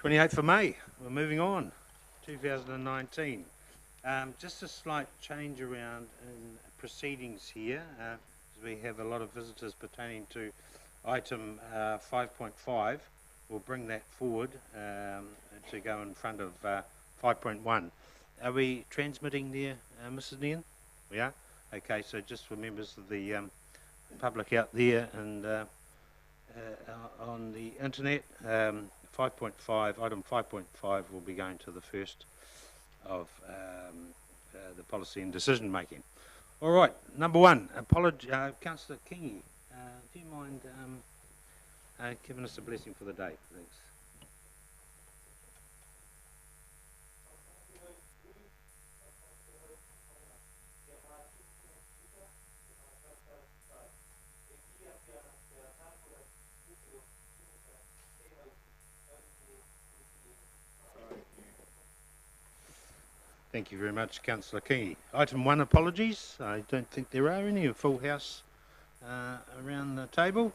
28th of May, we're moving on, 2019. Just a slight change around in proceedings here, as we have a lot of visitors pertaining to item 5.5. We'll bring that forward to go in front of 5.1. Are we transmitting there, Mrs. Nian? We are? Okay, so just for members of the public out there and on the internet, 5.5, item 5.5 will be going to the first of the policy and decision making. All right, number one, Councillor Kingi, do you mind giving us a blessing for the day, thanks. Thank you very much, Councillor Kingi. Item 1, apologies. I don't think there are any. A full house around the table.